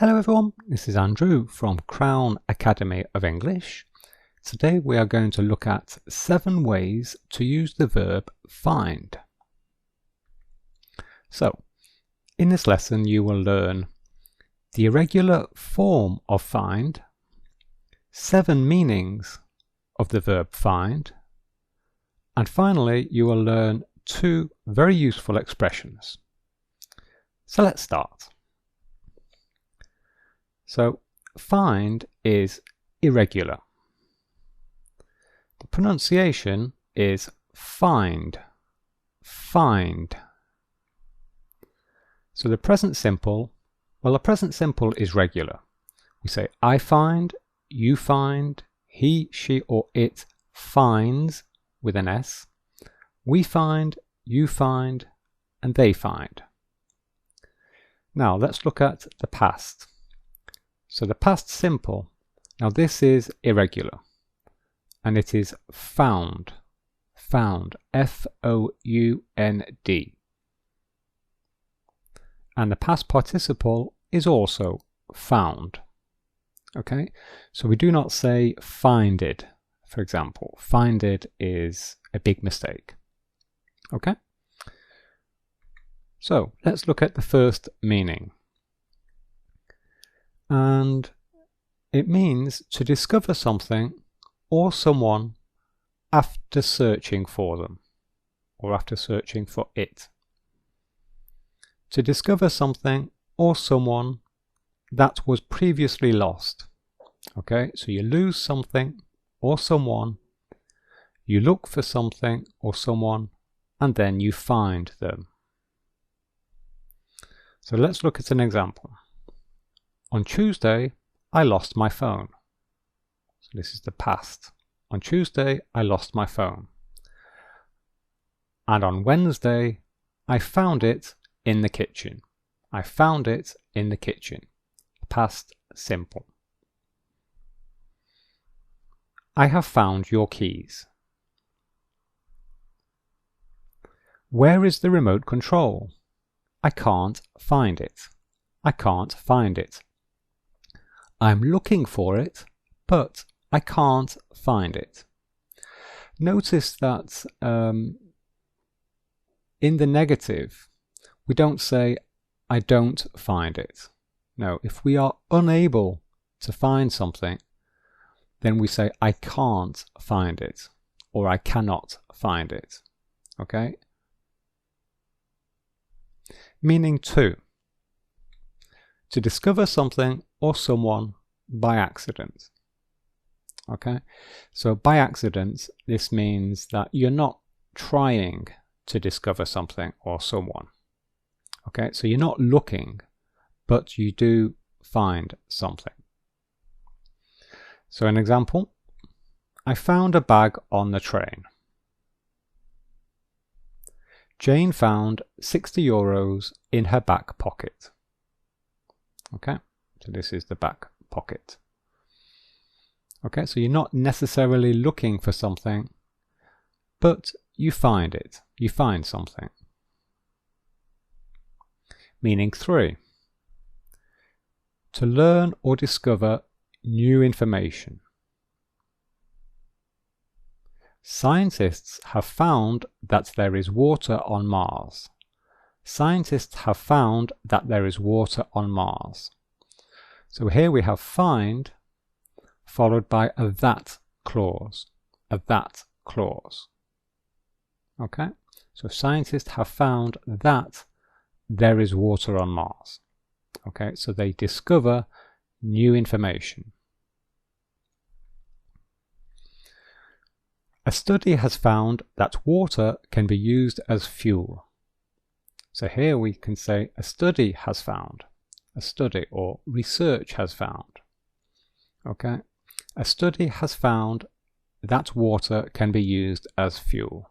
Hello everyone, this is Andrew from Crown Academy of English. Today we are going to look at 7 ways to use the verb find. So, in this lesson you will learn the irregular form of find, 7 meanings of the verb find, and finally you will learn 2 very useful expressions. So let's start. So, find is irregular. The pronunciation is find, find. So the present simple, well, the present simple is regular. We say I find, you find, he, she or it finds with an S. We find, you find, and they find. Now let's look at the past. So the past simple, now this is irregular, and it is found, found, F-O-U-N-D. And the past participle is also found. Okay, so we do not say finded, for example. Finded is a big mistake. Okay, so let's look at the first meaning. And it means to discover something or someone after searching for them, or after searching for it. To discover something or someone that was previously lost. Okay, so you lose something or someone, you look for something or someone, and then you find them. So let's look at an example. On Tuesday, I lost my phone. So this is the past. On Tuesday, I lost my phone. And on Wednesday, I found it in the kitchen. I found it in the kitchen. Past simple. I have found your keys. Where is the remote control? I can't find it. I can't find it. I'm looking for it, but I can't find it. Notice that in the negative, we don't say, I don't find it. No, if we are unable to find something, then we say, I can't find it, or I cannot find it. Okay? Meaning 2. To discover something or someone by accident. Okay, so by accident, this means that you're not trying to discover something or someone. Okay, so you're not looking, but you do find something. So an example, I found a bag on the train. Jane found €60 in her back pocket. Okay, so this is the back pocket. Okay, so you're not necessarily looking for something, but you find it. You find something. Meaning 3. To learn or discover new information. Scientists have found that there is water on Mars. Scientists have found that there is water on Mars. So here we have find followed by a that clause. A that clause. Okay? So scientists have found that there is water on Mars. Okay? So they discover new information. A study has found that water can be used as fuel. So here we can say a study has found, a study or research has found. Okay, a study has found that water can be used as fuel.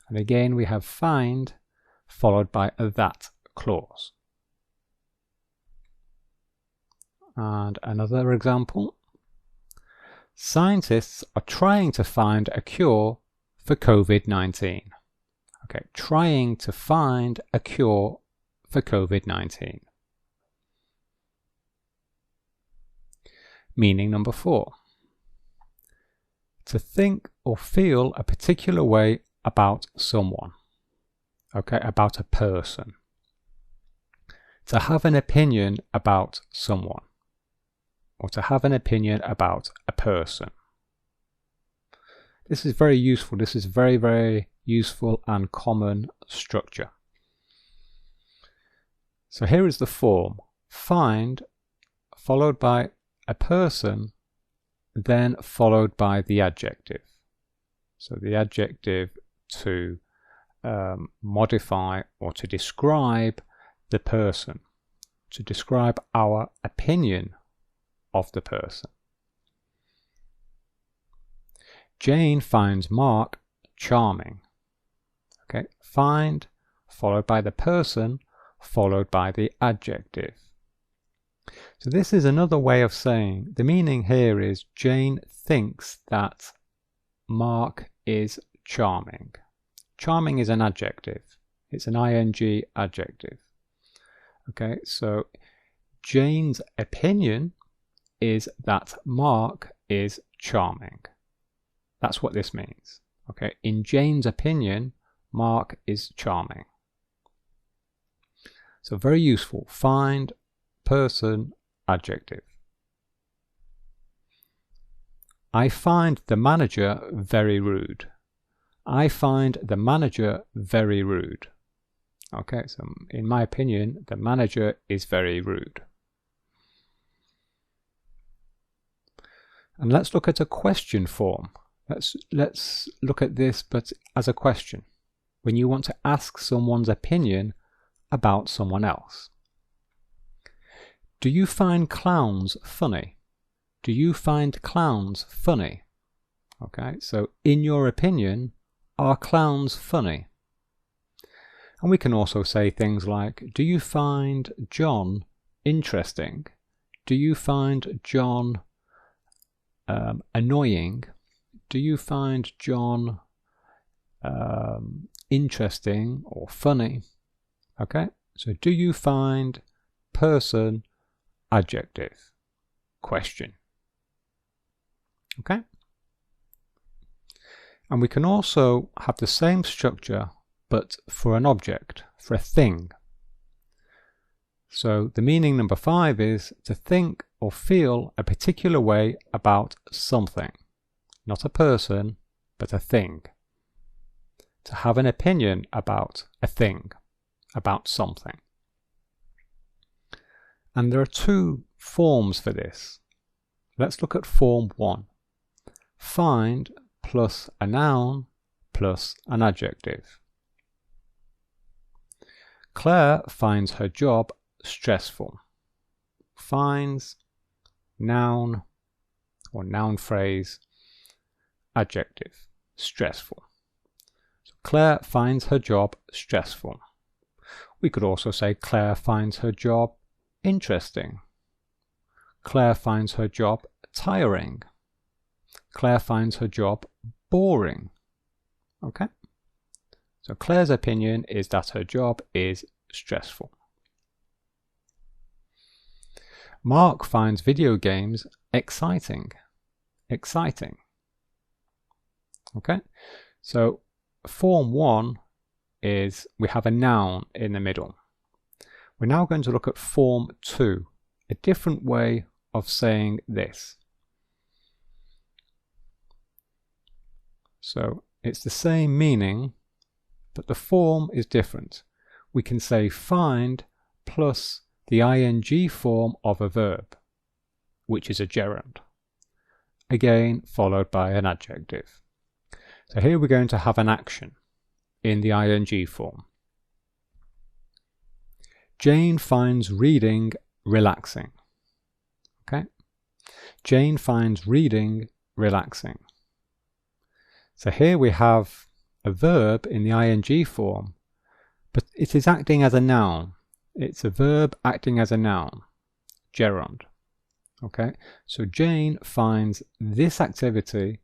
And again we have find followed by a that clause. And another example. Scientists are trying to find a cure for COVID-19. Okay, trying to find a cure for COVID-19. Meaning number 4. To think or feel a particular way about someone. Okay, about a person. To have an opinion about someone. Or to have an opinion about a person. This is very useful. This is very, very useful and common structure. So here is the form. Find followed by a person, then followed by the adjective. So the adjective to modify or to describe the person, to describe our opinion of the person. Jane finds Mark charming. Okay, find followed by the person, followed by the adjective. So this is another way of saying, the meaning here is Jane thinks that Mark is charming. Charming is an adjective. It's an ing adjective. Okay, so Jane's opinion is that Mark is charming. That's what this means. Okay, in Jane's opinion, Mark is charming. So very useful. Find, person, adjective. I find the manager very rude. I find the manager very rude. Okay, so in my opinion, the manager is very rude. And let's look at a question form. Let's look at this, but as a question. When you want to ask someone's opinion about someone else. Do you find clowns funny? Do you find clowns funny? Okay, so in your opinion, are clowns funny? And we can also say things like, do you find John interesting? Do you find John annoying? Do you find John interesting or funny? Okay, so do you find, person, adjective, question. Okay, and we can also have the same structure but for an object, for a thing. So the meaning number 5 is to think or feel a particular way about something. Not a person, but a thing. To have an opinion about a thing, about something. And there are 2 forms for this. Let's look at form 1. Find plus a noun plus an adjective. Claire finds her job stressful. Finds, noun or noun phrase, adjective, stressful. So Claire finds her job stressful. We could also say Claire finds her job interesting. Claire finds her job tiring. Claire finds her job boring. Okay? So Claire's opinion is that her job is stressful. Mark finds video games exciting. Exciting. Okay? So form 1 is we have a noun in the middle. We're now going to look at form 2, a different way of saying this. So it's the same meaning, but the form is different. We can say find plus the ing form of a verb, which is a gerund. Again, followed by an adjective. So here we're going to have an action in the ing form. Jane finds reading relaxing. Okay? Jane finds reading relaxing. So here we have a verb in the ing form, but it is acting as a noun. It's a verb acting as a noun, gerund. Okay, so Jane finds this activity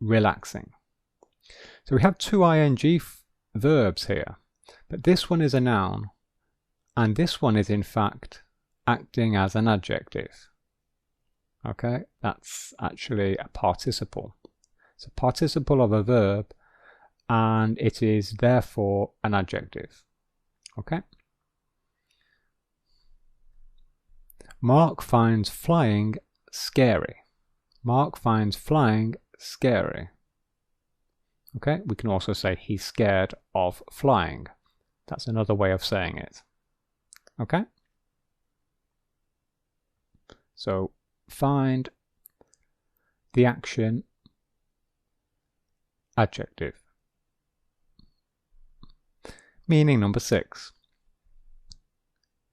relaxing. So we have 2 ing verbs here, but this one is a noun, and this one is in fact acting as an adjective. Okay, that's actually a participle. It's a participle of a verb, and it is therefore an adjective. Okay. Mark finds flying scary. Mark finds flying scary. Okay, we can also say he's scared of flying. That's another way of saying it. Okay. So find, the action, adjective. Meaning number 6.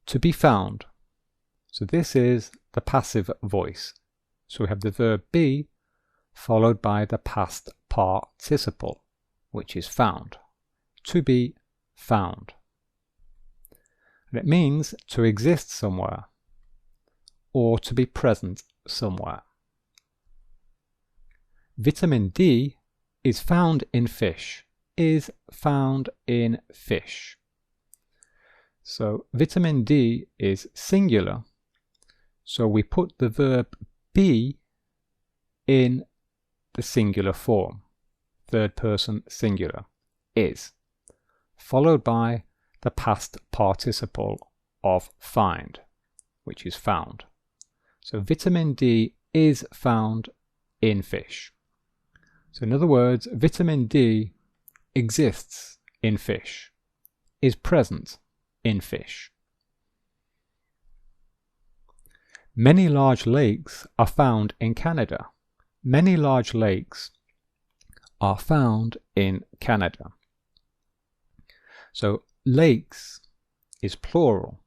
To be found. So this is the passive voice. So we have the verb be followed by the past participle, which is found. To be found. And it means to exist somewhere, or to be present somewhere. Vitamin D is found in fish. Is found in fish. So vitamin D is singular, so we put the verb be in the singular form, third person singular, is, followed by the past participle of find, which is found. So vitamin D is found in fish. So in other words, vitamin D exists in fish, is present in fish. Many large lakes are found in Canada. Many large lakes are found in Canada. So lakes is plural.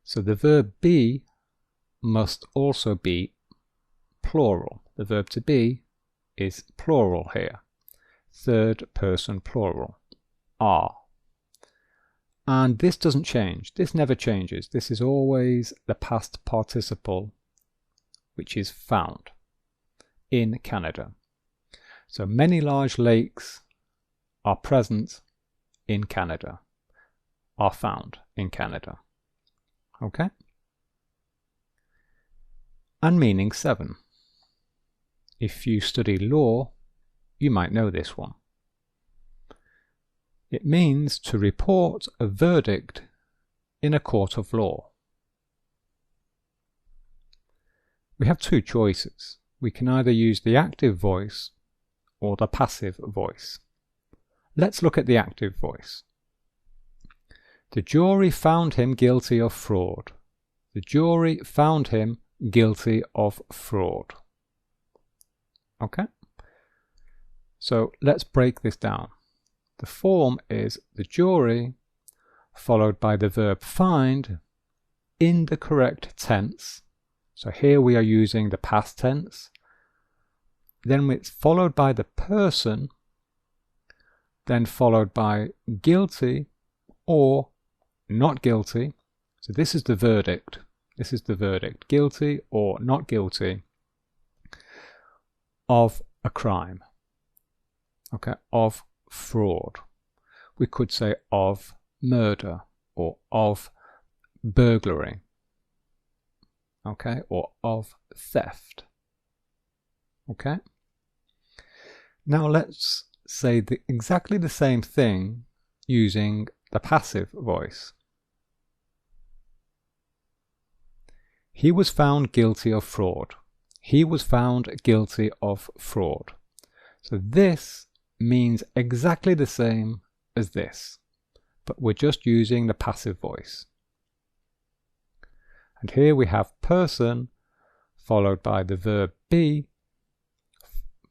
So the verb be must also be plural. The verb to be is plural here. Third person plural. Are. And this doesn't change. This never changes. This is always the past participle, which is found in Canada. So many large lakes are present in Canada, are found in Canada. Okay? And meaning 7. If you study law, you might know this one. It means to report a verdict in a court of law. We have two choices. We can either use the active voice or the passive voice. Let's look at the active voice. The jury found him guilty of fraud. The jury found him guilty of fraud. Okay? So let's break this down. The form is the jury followed by the verb find in the correct tense. So here we are using the past tense. Then it's followed by the person, then followed by guilty or not guilty. So this is the verdict. This is the verdict. Guilty or not guilty of a crime. Okay, of fraud. We could say of murder or of burglary. Okay, or of theft. Okay. Now let's say exactly the same thing using the passive voice. He was found guilty of fraud. He was found guilty of fraud. So this means exactly the same as this, but we're just using the passive voice. And here we have person followed by the verb be,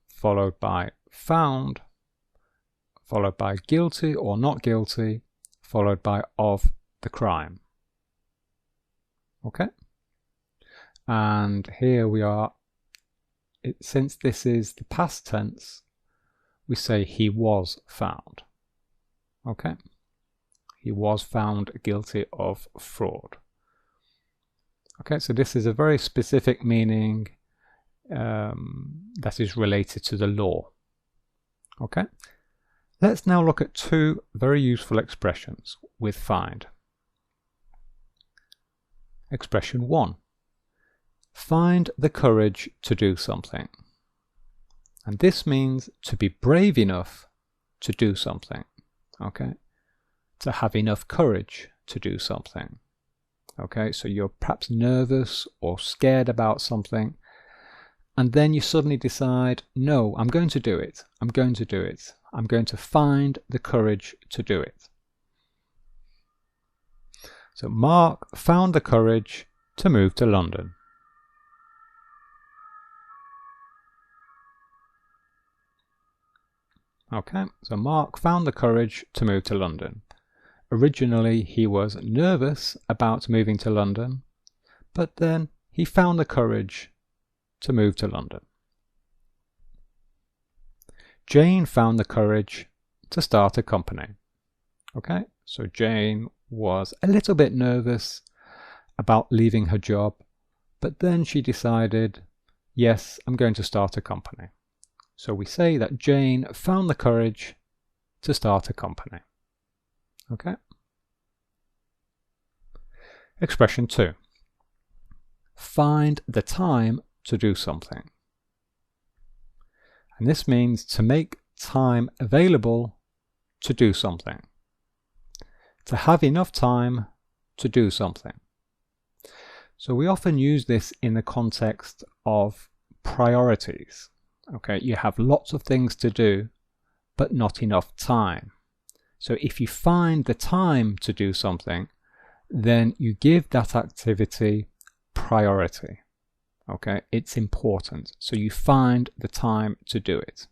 followed by found, followed by guilty or not guilty, followed by of the crime. Okay? And here we are, since this is the past tense, we say he was found. Okay? He was found guilty of fraud. Okay, so this is a very specific meaning that is related to the law. Okay? Let's now look at two very useful expressions with find. Expression 1. find the courage to do something. And this means to be brave enough to do something. Okay? To have enough courage to do something. Okay, so you're perhaps nervous or scared about something, and then you suddenly decide, no, I'm going to do it. I'm going to do it. I'm going to find the courage to do it. So Mark found the courage to move to London. Okay, so Mark found the courage to move to London. Originally, he was nervous about moving to London, but then he found the courage to move to London. Jane found the courage to start a company. Okay, so Jane was a little bit nervous about leaving her job, but then she decided, yes, I'm going to start a company. So we say that Jane found the courage to start a company. Okay. Expression 2. Find the time to do something. And this means to make time available to do something. To have enough time to do something. So we often use this in the context of priorities. Okay, you have lots of things to do, but not enough time. So if you find the time to do something, then you give that activity priority. Okay, it's important. So you find the time to do it.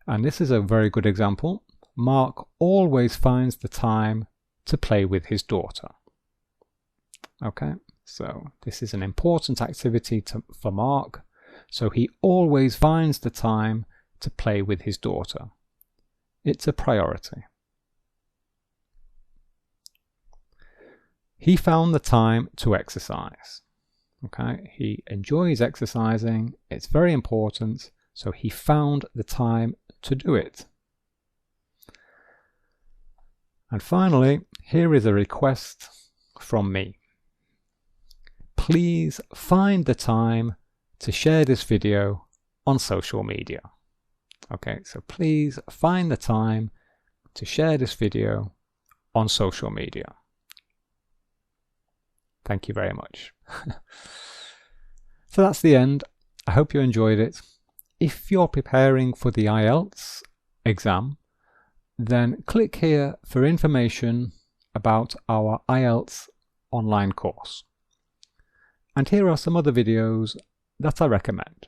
And this is a very good example. Mark always finds the time to play with his daughter. Okay, so this is an important activity for Mark. So he always finds the time to play with his daughter. It's a priority. He found the time to exercise. Okay, he enjoys exercising. It's very important. So he found the time to do it. And finally, here is a request from me. Please find the time to share this video on social media. Okay, so please find the time to share this video on social media. Thank you very much. So that's the end. I hope you enjoyed it. If you're preparing for the IELTS exam, then click here for information about our IELTS online course. And here are some other videos that I recommend.